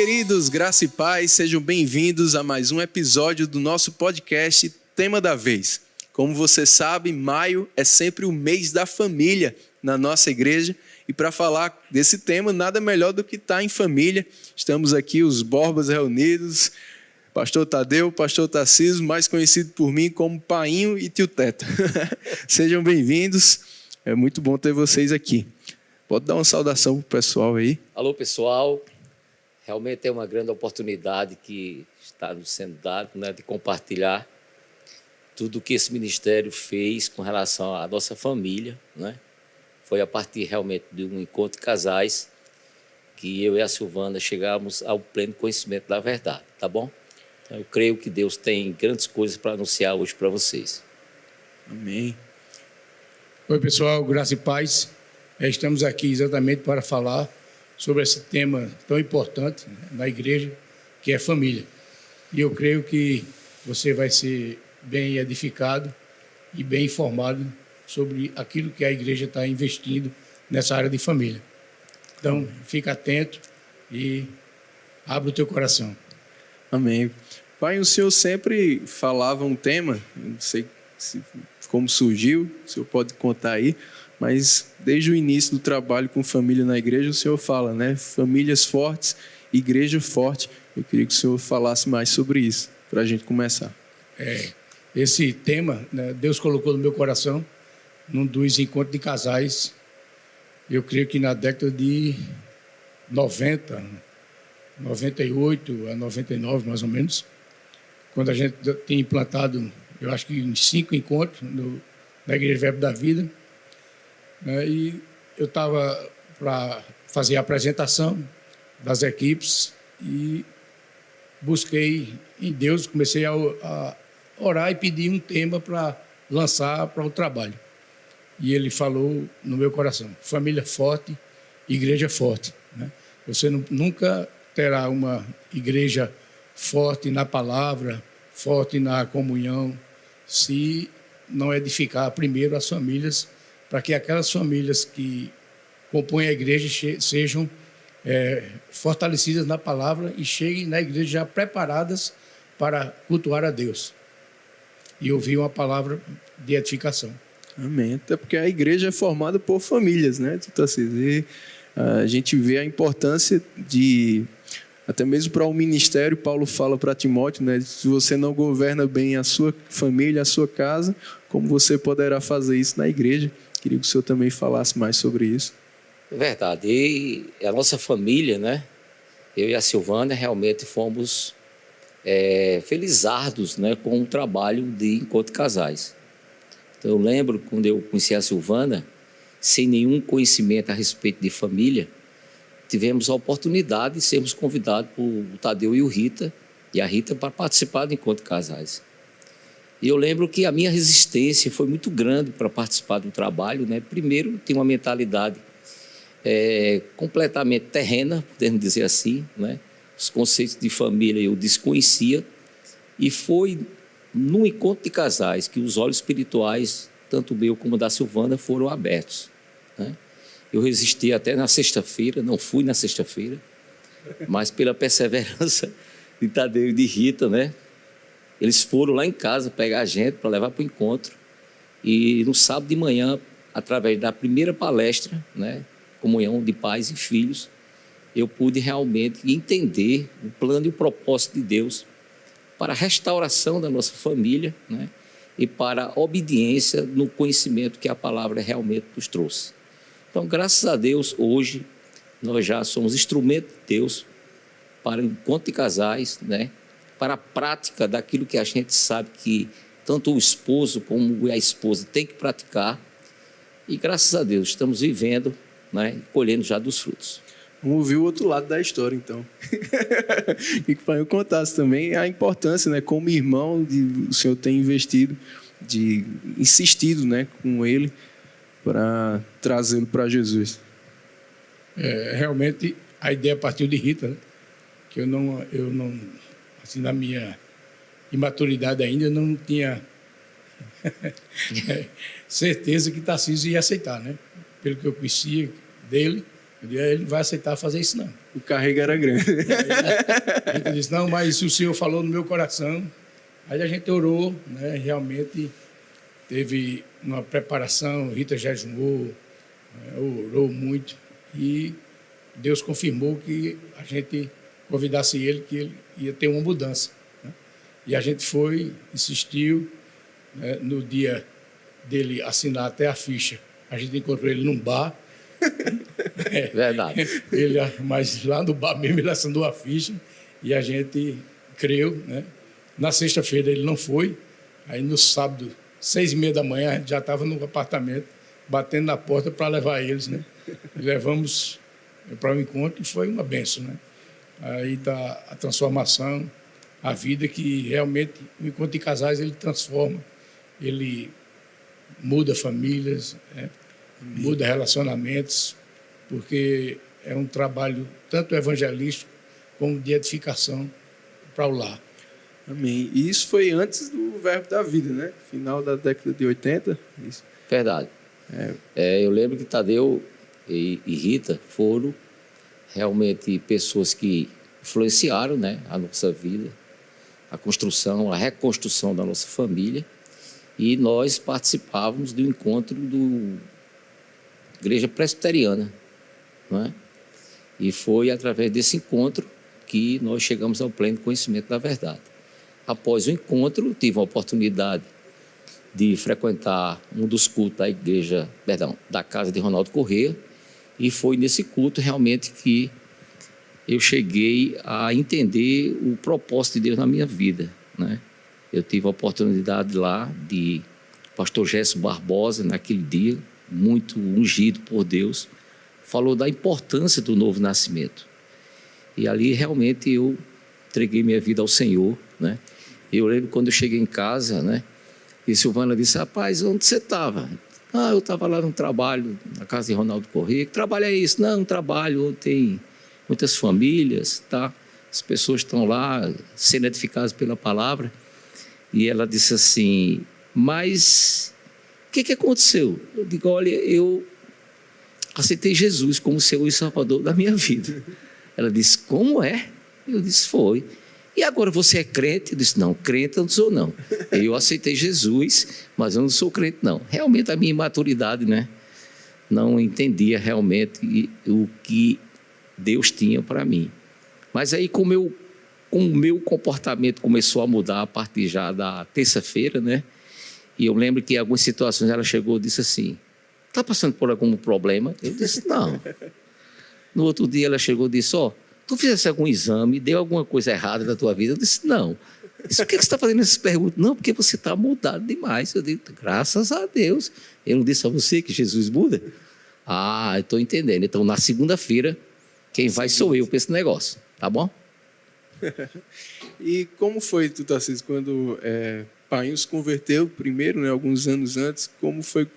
queridos, graça e paz, sejam bem-vindos a mais um episódio do nosso podcast Tema da Vez. Como você sabe, maio é sempre o mês da família na nossa igreja e para falar desse tema, nada melhor do que estar em família. Estamos aqui os Borbas reunidos, pastor Tadeu, pastor Tarcísio, mais conhecido por mim como Painho e Tio Teto. Sejam bem-vindos, é muito bom ter vocês aqui. Pode dar uma saudação para o pessoal aí. Alô, pessoal. Realmente é uma grande oportunidade que está nos sendo dada, né, de compartilhar tudo o que esse ministério fez com relação à nossa família, né? Foi a partir realmente de um encontro de casais que eu e a Silvana chegamos ao pleno conhecimento da verdade, tá bom? Então, eu creio que Deus tem grandes coisas para anunciar hoje para vocês. Amém. Oi, pessoal, graça e paz. Estamos aqui exatamente para falar sobre esse tema tão importante na igreja, que é família. E eu creio que você vai ser bem edificado e bem informado sobre aquilo que a igreja está investindo nessa área de família. Então, fica atento e abre o teu coração. Amém. Pai, o Senhor sempre falava um tema, não sei como surgiu, o Senhor pode contar aí, mas desde o início do trabalho com família na igreja, o Senhor fala, né? Famílias fortes, igreja forte. Eu queria que o Senhor falasse mais sobre isso, para a gente começar. Esse tema, né, Deus colocou no meu coração, num dos encontros de casais, eu creio que na década de 90, 98 a 99, mais ou menos, quando a gente tinha implantado, eu acho que uns 5 encontros na Igreja Verbo da Vida, né, e eu estava para fazer a apresentação das equipes e busquei em Deus, comecei a orar e pedir um tema para lançar para o trabalho. E ele falou no meu coração, família forte, igreja forte, né? Você nunca terá uma igreja forte na palavra, forte na comunhão, se não edificar primeiro as famílias, para que aquelas famílias que compõem a igreja sejam fortalecidas na palavra e cheguem na igreja já preparadas para cultuar a Deus e ouvir uma palavra de edificação. Amém. Até porque a igreja é formada por famílias, né? E a gente vê a importância de, até mesmo para o ministério, Paulo fala para Timóteo, né? Se você não governa bem a sua família, a sua casa, como você poderá fazer isso na igreja? Queria que o senhor também falasse mais sobre isso. É verdade. E a nossa família, né? Eu e a Silvana realmente fomos felizardos, né, com o trabalho de encontro de casais. Então, eu lembro quando eu conheci a Silvana, sem nenhum conhecimento a respeito de família, tivemos a oportunidade de sermos convidados por Tadeu e a Rita para participar do encontro de casais. E eu lembro que a minha resistência foi muito grande para participar do trabalho, né? Primeiro, tinha uma mentalidade completamente terrena, podemos dizer assim, né? Os conceitos de família eu desconhecia, e foi num encontro de casais que os olhos espirituais, tanto o meu como o da Silvana, foram abertos, né? Eu resisti até na sexta-feira, não fui na sexta-feira, mas pela perseverança de Tadeu e de Rita, né? Eles foram lá em casa pegar a gente para levar para o encontro, e no sábado de manhã, através da primeira palestra, né, comunhão de pais e filhos, eu pude realmente entender o plano e o propósito de Deus para a restauração da nossa família, né, e para a obediência no conhecimento que a palavra realmente nos trouxe. Então, graças a Deus, hoje, nós já somos instrumento de Deus para o encontro de casais, né, para a prática daquilo que a gente sabe que tanto o esposo como a esposa tem que praticar. E, graças a Deus, estamos vivendo, né, e colhendo já dos frutos. Vamos ouvir o outro lado da história, então. E que o Pai contasse também a importância, né, como irmão, o senhor tem insistido, né, com ele para trazê-lo para Jesus. Realmente, a ideia partiu de Rita, né? Que eu não, assim, na minha imaturidade ainda, eu não tinha certeza que Tarcísio ia aceitar, né? Pelo que eu conhecia dele, ele vai aceitar fazer isso, não. O carrego era grande. A gente disse, não, mas o Senhor falou no meu coração. Aí a gente orou, né? Realmente teve uma preparação, Rita jejuou, orou muito e Deus confirmou que a gente convidasse ele, que ele ia ter uma mudança, né? E a gente foi, insistiu, né? No dia dele assinar até a ficha, a gente encontrou ele num bar. Verdade. Mas lá no bar mesmo ele assinou a ficha e a gente creu, né? Na sexta-feira ele não foi, aí no sábado, 6h30 da manhã, a gente já estava no apartamento, batendo na porta para levar eles, né? E levamos para o encontro e foi uma bênção, né? Aí está a transformação, a vida que realmente o encontro de casais ele transforma, ele muda famílias, né? Muda relacionamentos, porque é um trabalho tanto evangelístico como de edificação para o lar. Amém. E isso foi antes do Verbo da Vida, né? Final da década de 80. Isso. Verdade. Eu lembro que Tadeu e Rita foram realmente pessoas que influenciaram, né, a nossa vida, a construção, a reconstrução da nossa família. E nós participávamos do encontro do Igreja Presbiteriana, não é? E foi através desse encontro que nós chegamos ao pleno conhecimento da verdade. Após o encontro, tive a oportunidade de frequentar um dos cultos da igreja, da casa de Ronaldo Corrêa, e foi nesse culto realmente que eu cheguei a entender o propósito de Deus na minha vida, né? Eu tive a oportunidade lá de pastor Gerson Barbosa, naquele dia, muito ungido por Deus, falou da importância do novo nascimento. E ali realmente eu entreguei minha vida ao Senhor, né? Eu lembro quando eu cheguei em casa, né? E Silvana disse, rapaz, onde você estava? Ah, eu estava lá no trabalho, na casa de Ronaldo Corrêa. Que trabalho é isso? Não, um trabalho onde tem muitas famílias, tá? As pessoas estão lá sendo edificadas pela palavra. E ela disse assim, mas o que aconteceu? Eu digo, olha, eu aceitei Jesus como Senhor e Salvador da minha vida. Ela disse, como é? Eu disse, foi. E agora você é crente? Eu disse, não, crente eu não sou não. Eu aceitei Jesus, mas eu não sou crente não. Realmente a minha imaturidade, né? Não entendia realmente o que Deus tinha para mim. Mas aí com o meu comportamento começou a mudar a partir já da terça-feira, né? E eu lembro que em algumas situações ela chegou e disse assim, está passando por algum problema? Eu disse, não. No outro dia ela chegou e disse, tu fizesse algum exame, deu alguma coisa errada na tua vida? Eu disse, não. Disse, por que você está fazendo essas perguntas? Não, porque você está mudado demais. Eu digo, graças a Deus. Eu não disse a você que Jesus muda? Ah, eu estou entendendo. Então, na segunda-feira, quem vai sou eu para esse negócio, tá bom? E como foi, Tarcísio, quando Painho se converteu primeiro, né, alguns anos antes, como foi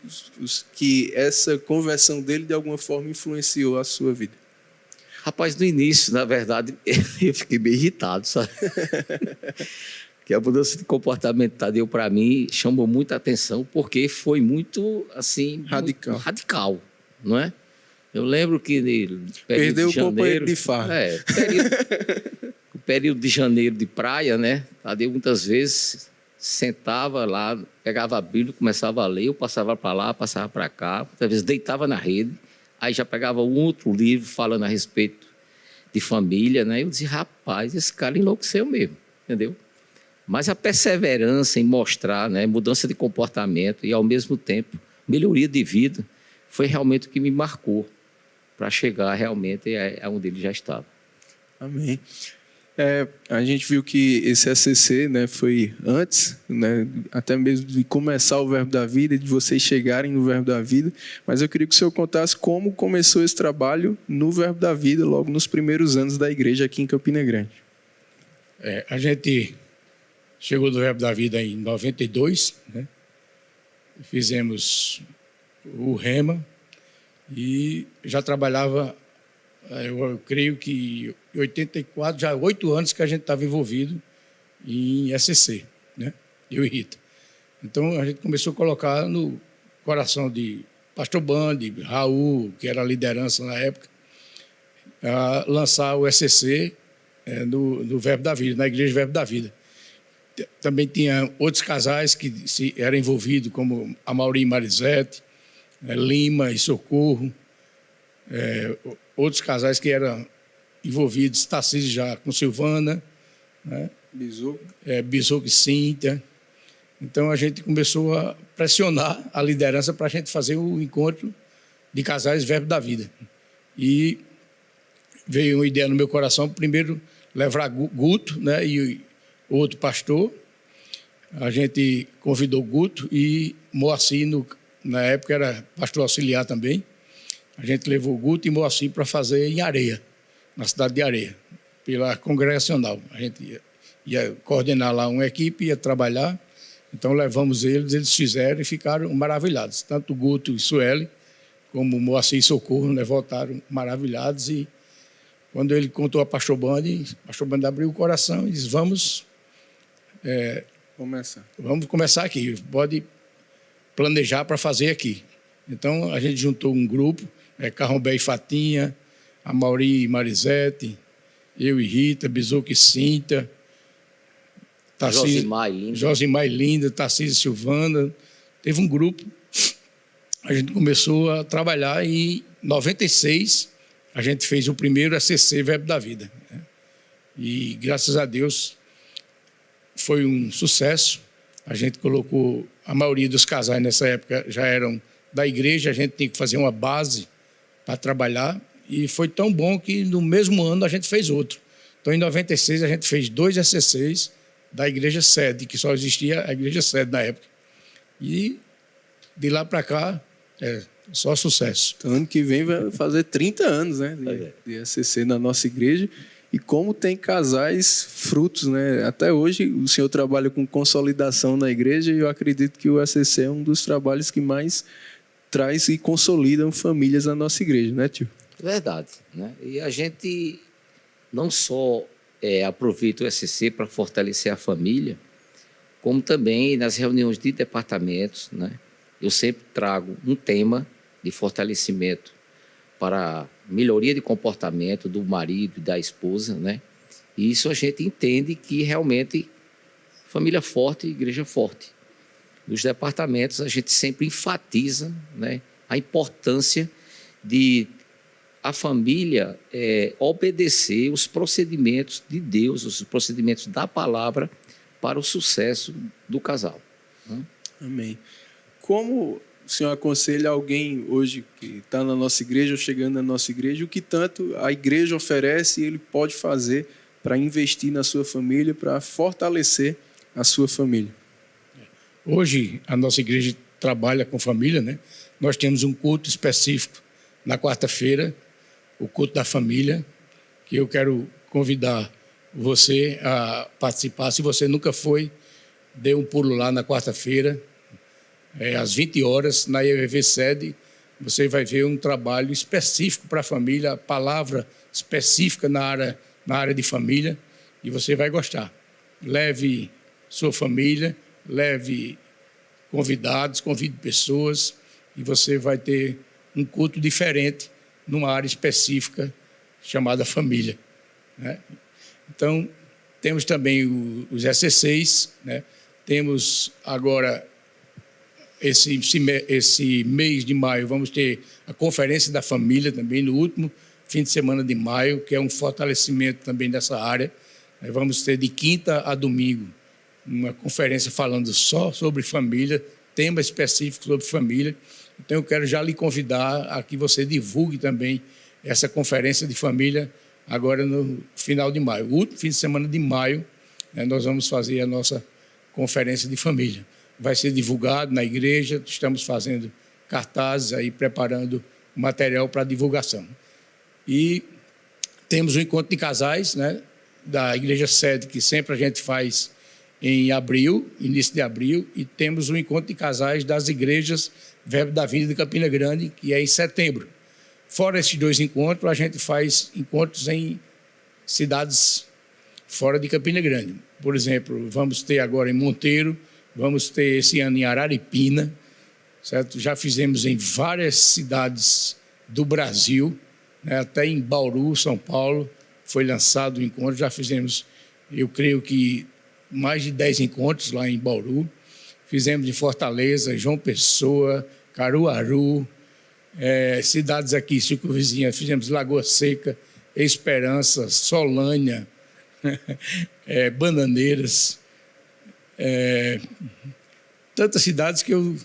que essa conversão dele, de alguma forma, influenciou a sua vida? Rapaz, no início, na verdade, eu fiquei bem irritado, sabe? Que a mudança de comportamento que Tadeu para mim chamou muita atenção, porque foi muito, assim... Radical, não é? Eu lembro que... Perdeu o companheiro de farra. O período de janeiro de praia, né? Tadeu muitas vezes sentava lá, pegava a Bíblia, começava a ler, eu passava para lá, passava para cá, muitas vezes deitava na rede, aí já pegava um outro livro falando a respeito de família, né? Eu dizia, rapaz, esse cara enlouqueceu mesmo, entendeu? Mas a perseverança em mostrar, né, mudança de comportamento e, ao mesmo tempo, melhoria de vida, foi realmente o que me marcou para chegar realmente aonde ele já estava. Amém. A gente viu que esse ACC, né, foi antes, né, até mesmo de começar o Verbo da Vida, de vocês chegarem no Verbo da Vida, mas eu queria que o senhor contasse como começou esse trabalho no Verbo da Vida, logo nos primeiros anos da igreja aqui em Campina Grande. A gente chegou do Verbo da Vida em 92, né? Fizemos o Rema e já trabalhava, eu creio que em 84, já 8 anos que a gente estava envolvido em SCC, né? Eu e Rita. Então a gente começou a colocar no coração de Pastor Bande, Raul, que era a liderança na época, a lançar o ECC no Verbo da Vida, na Igreja Verbo da Vida. Também tinha outros casais que eram envolvidos, como a Mauri e Marisete, Lima e Socorro, outros casais que eram envolvidos, Tarcísio já com Silvana, né? Bizuca e Cíntia. Então, a gente começou a pressionar a liderança para a gente fazer o encontro de casais Verbo da Vida. E veio uma ideia no meu coração, primeiro levar Guto, né, e outro pastor. A gente convidou Guto e Moacir, na época era pastor auxiliar também. A gente levou Guto e Moacir para fazer em Areia, na cidade de Areia, pela congregacional. A gente ia coordenar lá uma equipe, ia trabalhar. Então, levamos eles fizeram e ficaram maravilhados. Tanto Guto e Sueli, como Moacir e Socorro, né, voltaram maravilhados. E quando ele contou a pastor Bande abriu o coração e disse, vamos começar aqui, pode planejar para fazer aqui. Então, a gente juntou um grupo, Carrombé e Fatinha, a Mauri e Marisete, eu e Rita, Bizuca e Cíntia, Josimar e Linda, Tarcísio e Silvana. Teve um grupo. A gente começou a trabalhar e em 96 a gente fez o primeiro ACC Verbo da Vida. E, graças a Deus, foi um sucesso. A gente colocou, a maioria dos casais nessa época já eram da igreja, a gente tinha que fazer uma base para trabalhar. E foi tão bom que no mesmo ano a gente fez outro. Então, em 96 a gente fez 2 ACCs da igreja sede, que só existia a igreja sede na época. E de lá para cá, só sucesso. Então, ano que vem vai fazer 30 anos, né, de ACC na nossa igreja. E como tem casais frutos, né? Até hoje o senhor trabalha com consolidação na igreja e eu acredito que o ACC é um dos trabalhos que mais traz e consolidam famílias na nossa igreja, né, tio? Verdade, né? E a gente não só aproveita o ECC para fortalecer a família, como também nas reuniões de departamentos, né? Eu sempre trago um tema de fortalecimento para melhoria de comportamento do marido e da esposa, né? E isso a gente entende que realmente família forte, igreja forte. Nos departamentos a gente sempre enfatiza, né, a importância de a família obedecer os procedimentos de Deus, os procedimentos da palavra para o sucesso do casal. Amém. Como o senhor aconselha alguém hoje que está na nossa igreja ou chegando na nossa igreja, o que tanto a igreja oferece e ele pode fazer para investir na sua família, para fortalecer a sua família? Hoje, a nossa igreja trabalha com família, né? Nós temos um culto específico na quarta-feira, o culto da família, que eu quero convidar você a participar. Se você nunca foi, dê um pulo lá na quarta-feira, às 20 horas, na IEVV sede, você vai ver um trabalho específico para a família, palavra específica na área de família, e você vai gostar. Leve sua família, leve convidados, convide pessoas, e você vai ter um culto diferente numa área específica chamada família, né? Então, temos também os ECCs, né? Temos agora, esse mês de maio, vamos ter a Conferência da Família também, no último fim de semana de maio, que é um fortalecimento também dessa área. Vamos ter de quinta a domingo uma conferência falando só sobre família, tema específico sobre família. Então, eu quero já lhe convidar a que você divulgue também essa conferência de família agora no final de maio. O último fim de semana de maio, nós vamos fazer a nossa conferência de família. Vai ser divulgado na igreja, estamos fazendo cartazes aí, preparando material para divulgação. E temos um encontro de casais, né, da igreja sede, que sempre a gente faz em abril, início de abril, e temos um encontro de casais das igrejas Verbo da Vida de Campina Grande, que é em setembro. Fora esses 2 encontros, a gente faz encontros em cidades fora de Campina Grande. Por exemplo, vamos ter agora em Monteiro, vamos ter esse ano em Araripina, certo? Já fizemos em várias cidades do Brasil, né? Até em Bauru, São Paulo, foi lançado o encontro. Já fizemos, eu creio que, mais de 10 encontros lá em Bauru. Fizemos em Fortaleza, João Pessoa, Caruaru, cidades aqui circunvizinhas. Fizemos Lagoa Seca, Esperança, Solânia, Bananeiras, tantas cidades que eu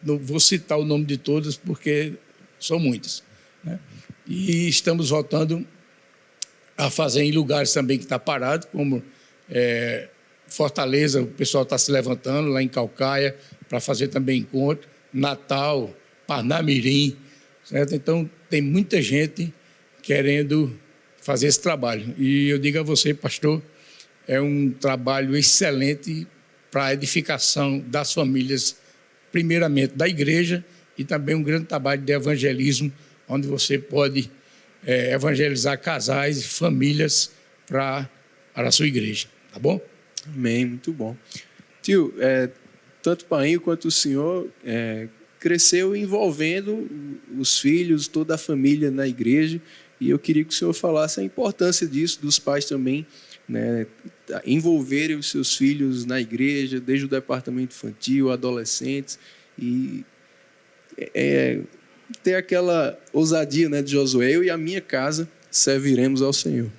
não vou citar o nome de todas porque são muitas, né? E estamos voltando a fazer em lugares também que está parado, como Fortaleza, o pessoal está se levantando, lá em Caucaia, para fazer também encontro, Natal, Parnamirim, certo? Então, tem muita gente querendo fazer esse trabalho. E eu digo a você, pastor, é um trabalho excelente para a edificação das famílias, primeiramente da igreja, e também um grande trabalho de evangelismo, onde você pode evangelizar casais e famílias para a sua igreja. Tá bom? Amém, muito bom. Tio, tanto o Painho quanto o senhor cresceu envolvendo os filhos, toda a família na igreja, e eu queria que o senhor falasse a importância disso, dos pais também, né, envolverem os seus filhos na igreja, desde o departamento infantil, adolescentes, e ter aquela ousadia, né, de Josué: eu e a minha casa serviremos ao Senhor.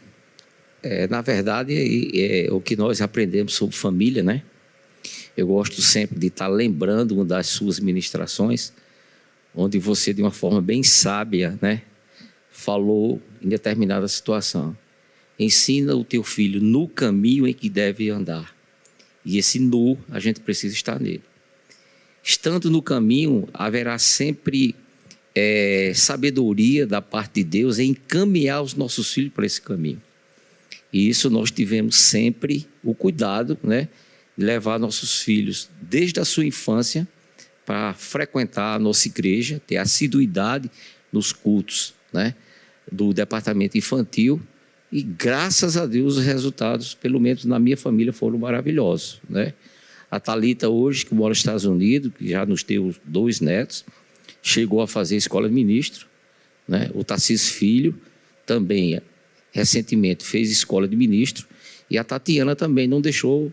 Na verdade, o que nós aprendemos sobre família, né? Eu gosto sempre de estar lembrando uma das suas ministrações, onde você, de uma forma bem sábia, né, falou em determinada situação: ensina o teu filho no caminho em que deve andar. E esse "no", a gente precisa estar nele. Estando no caminho, haverá sempre sabedoria da parte de Deus em encaminhar os nossos filhos para esse caminho. E isso nós tivemos sempre o cuidado, né, de levar nossos filhos desde a sua infância para frequentar a nossa igreja, ter assiduidade nos cultos, né, do departamento infantil. E graças a Deus os resultados, pelo menos na minha família, foram maravilhosos, né? A Thalita hoje, que mora nos Estados Unidos, que já nos deu 2 netos, chegou a fazer escola de ministro, né? O Tarcísio Filho também recentemente fez escola de ministro, e a Tatiana também não deixou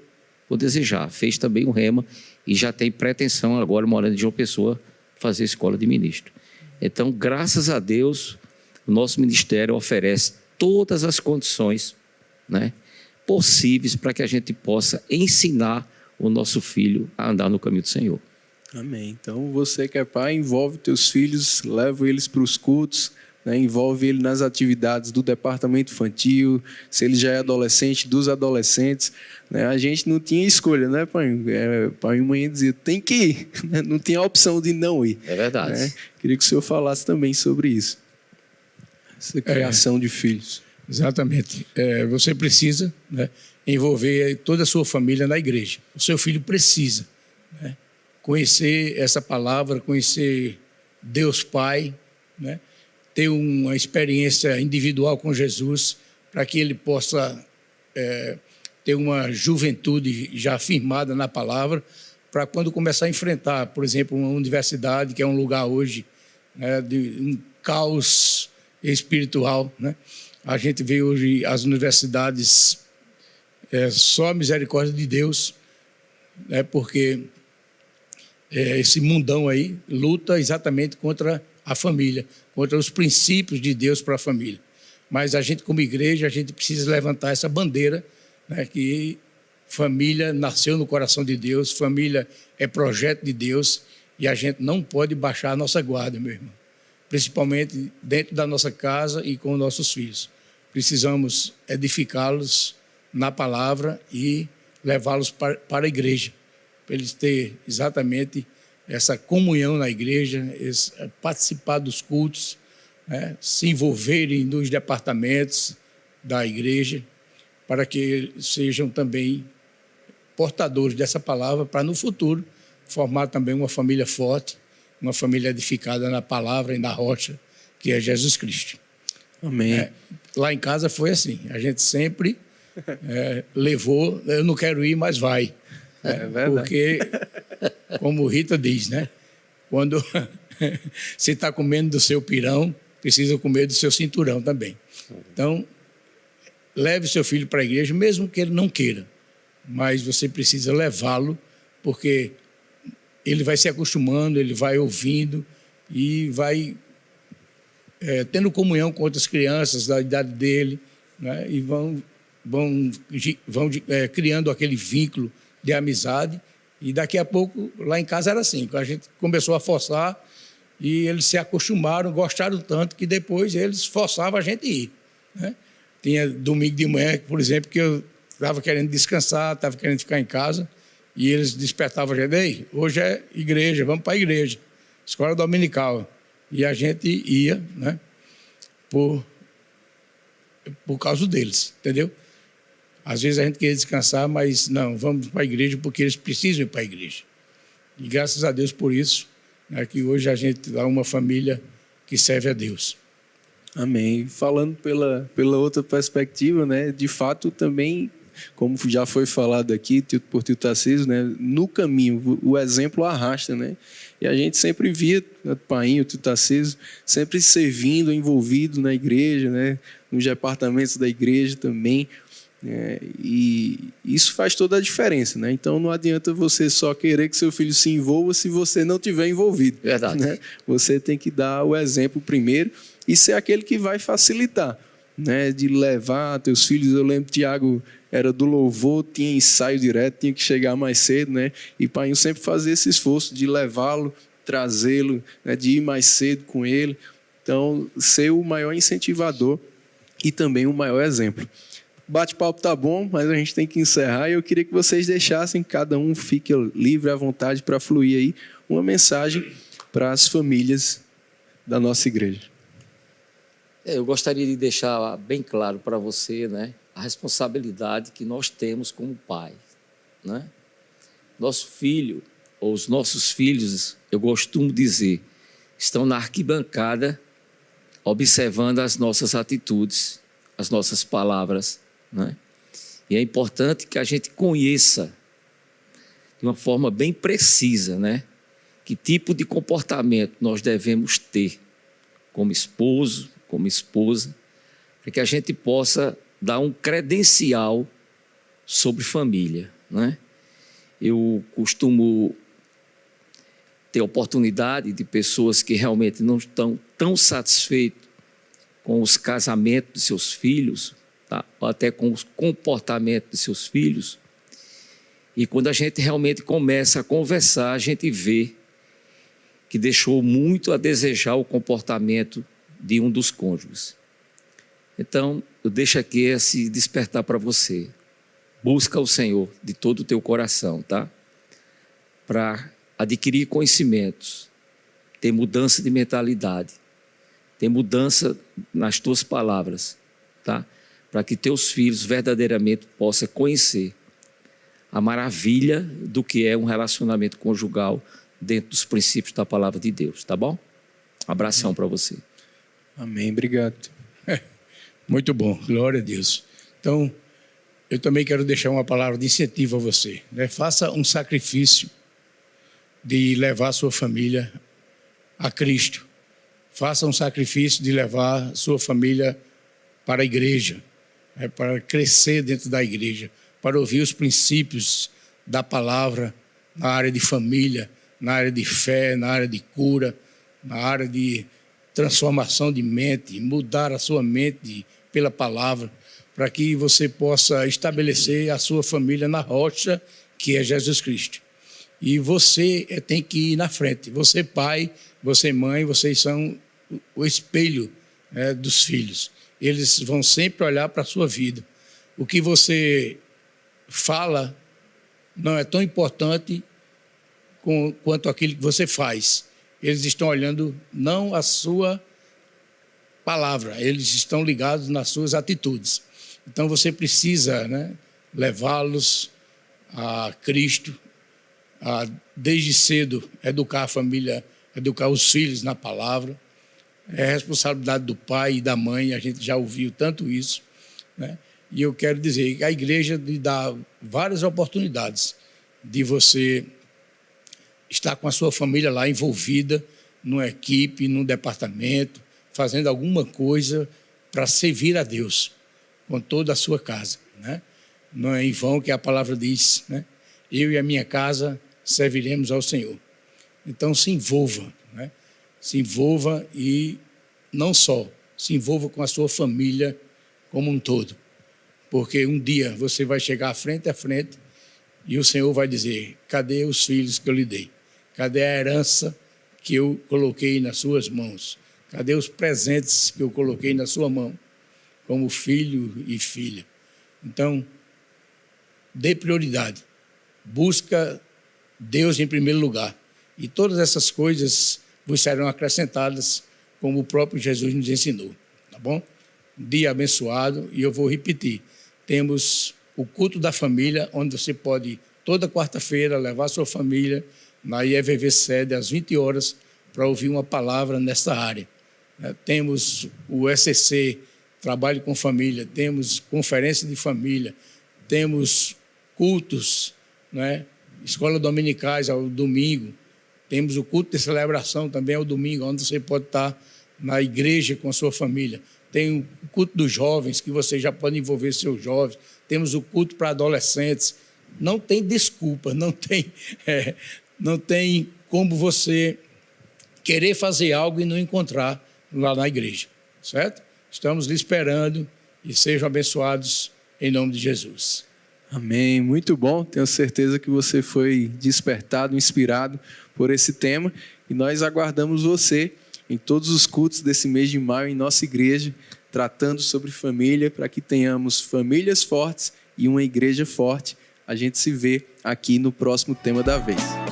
o desejar, fez também o Rema e já tem pretensão agora, morando em João Pessoa, fazer escola de ministro. Então, graças a Deus, o nosso ministério oferece todas as condições, né, possíveis para que a gente possa ensinar o nosso filho a andar no caminho do Senhor. Amém. Então, você que é pai, envolve teus filhos, leva eles para os cultos, né, envolve ele nas atividades do departamento infantil, se ele já é adolescente, dos adolescentes, né? A gente não tinha escolha, né, pai? Pai e mãe dizia, tem que ir, né? Não tinha a opção de não ir. É verdade. Né? Queria que o senhor falasse também sobre isso, essa criação de filhos. Exatamente. Você precisa, né, envolver toda a sua família na igreja. O seu filho precisa, né, conhecer essa palavra, conhecer Deus Pai, né, ter uma experiência individual com Jesus, para que ele possa ter uma juventude já firmada na palavra, para quando começar a enfrentar, por exemplo, uma universidade, que é um lugar hoje, né, de um caos espiritual, né? A gente vê hoje as universidades só a misericórdia de Deus, né? Porque esse mundão aí luta exatamente contra a família, contra os princípios de Deus para a família. Mas a gente, como igreja, a gente precisa levantar essa bandeira, né, que família nasceu no coração de Deus, família é projeto de Deus, e a gente não pode baixar a nossa guarda, meu irmão. Principalmente dentro da nossa casa e com nossos filhos. Precisamos edificá-los na palavra e levá-los para a igreja, para eles terem exatamente essa comunhão na igreja, participar dos cultos, né, se envolverem nos departamentos da igreja, para que sejam também portadores dessa palavra, para no futuro formar também uma família forte, uma família edificada na palavra e na rocha, que é Jesus Cristo. Amém. Lá em casa foi assim, a gente sempre levou, eu não quero ir, mas vai. É verdade. Porque, como Rita diz, né? Quando você está comendo do seu pirão, precisa comer do seu cinturão também. Então, leve seu filho para a igreja, mesmo que ele não queira, mas você precisa levá-lo, porque ele vai se acostumando, ele vai ouvindo e vai tendo comunhão com outras crianças da idade dele, né? E vão criando aquele vínculo de amizade. E daqui a pouco, lá em casa era assim, a gente começou a forçar e eles se acostumaram, gostaram tanto que depois eles forçavam a gente a ir, né? Tinha domingo de manhã, por exemplo, que eu estava querendo descansar, estava querendo ficar em casa, e eles despertavam a gente: ei, hoje é igreja, vamos para a igreja, escola dominical. E a gente ia, né, por causa deles, entendeu? Às vezes a gente queria descansar, mas não, vamos para a igreja porque eles precisam ir para a igreja. E graças a Deus por isso, né, que hoje a gente é uma família que serve a Deus. Amém. Falando pela outra perspectiva, né, de fato também, como já foi falado aqui por tio Tarcísio, né, no caminho, o exemplo arrasta, né? E a gente sempre via o Painho, o tio Tarcísio, sempre servindo, envolvido na igreja, né, nos departamentos da igreja também. E isso faz toda a diferença, né? Então não adianta você só querer que seu filho se envolva se você não estiver envolvido. Verdade. Né? Você tem que dar o exemplo primeiro e ser aquele que vai facilitar, né? De levar teus filhos. Eu lembro que Tiago era do louvor, tinha ensaio direto, tinha que chegar mais cedo, né? E Painho sempre fazia esse esforço de levá-lo, trazê-lo, né? De ir mais cedo com ele. Então, ser o maior incentivador e também o maior exemplo. Bate-papo tá bom, mas a gente tem que encerrar e eu queria que vocês deixassem, cada um fique livre à vontade para fluir aí uma mensagem para as famílias da nossa igreja. Eu gostaria de deixar bem claro para você, né, a responsabilidade que nós temos como pai, né? Nosso filho, ou os nossos filhos, eu costumo dizer, estão na arquibancada observando as nossas atitudes, as nossas palavras, né? E é importante que a gente conheça de uma forma bem precisa, né, que tipo de comportamento nós devemos ter como esposo, como esposa, para que a gente possa dar um credencial sobre família, né? Eu costumo ter oportunidade de pessoas que realmente não estão tão satisfeitas com os casamentos de seus filhos, tá? Ou até com o comportamento de seus filhos. E quando a gente realmente começa a conversar, a gente vê que deixou muito a desejar o comportamento de um dos cônjuges. Então, eu deixo aqui esse despertar para você. Busca o Senhor de todo o teu coração, tá? Para adquirir conhecimentos, ter mudança de mentalidade, ter mudança nas tuas palavras, tá? Para que teus filhos verdadeiramente possam conhecer a maravilha do que é um relacionamento conjugal dentro dos princípios da palavra de Deus, tá bom? Abração para você. Amém, obrigado. Muito bom, glória a Deus. Então, eu também quero deixar uma palavra de incentivo a você, né? Faça um sacrifício de levar a sua família a Cristo. Faça um sacrifício de levar a sua família para a igreja, né? Para crescer dentro da igreja, para ouvir os princípios da palavra na área de família, na área de fé, na área de cura, na área de transformação de mente, mudar a sua mente pela palavra, para que você possa estabelecer a sua família na rocha, que é Jesus Cristo. E você tem que ir na frente. Você pai, você mãe, vocês são o espelho, né, dos filhos. Eles vão sempre olhar para a sua vida. O que você fala não é tão importante quanto aquilo que você faz. Eles estão olhando não a sua palavra, eles estão ligados nas suas atitudes. Então você precisa, né, levá-los a Cristo, desde cedo educar a família, educar os filhos na palavra. É responsabilidade do pai e da mãe, a gente já ouviu tanto isso, né? E eu quero dizer que a igreja lhe dá várias oportunidades de você estar com a sua família lá envolvida numa equipe, num departamento, fazendo alguma coisa para servir a Deus com toda a sua casa, né? Não é em vão que a palavra diz, né? Eu e a minha casa serviremos ao Senhor. Então se envolva, né? Se envolva e não só, se envolva com a sua família como um todo. Porque um dia você vai chegar frente a frente e o Senhor vai dizer: cadê os filhos que eu lhe dei? Cadê a herança que eu coloquei nas suas mãos? Cadê os presentes que eu coloquei na sua mão, como filho e filha? Então, dê prioridade. Busca Deus em primeiro lugar. E todas essas coisas vos serão acrescentadas, como o próprio Jesus nos ensinou. Tá bom? Um dia abençoado. E eu vou repetir. Temos o culto da família, onde você pode, toda quarta-feira, levar sua família na IEVV sede às 20 horas para ouvir uma palavra nessa área. Temos o ECC, Trabalho com Família, temos conferência de família, temos cultos, né? Escola dominicais ao domingo, temos o culto de celebração também ao domingo, onde você pode estar na igreja com a sua família. Tem o culto dos jovens, que você já pode envolver seus jovens. Temos o culto para adolescentes. Não tem desculpa, não tem como você querer fazer algo e não encontrar lá na igreja, certo? Estamos lhe esperando e sejam abençoados em nome de Jesus. Amém, muito bom. Tenho certeza que você foi despertado, inspirado por esse tema e nós aguardamos você em todos os cultos desse mês de maio em nossa igreja, tratando sobre família, para que tenhamos famílias fortes e uma igreja forte. A gente se vê aqui no próximo Tema da Vez.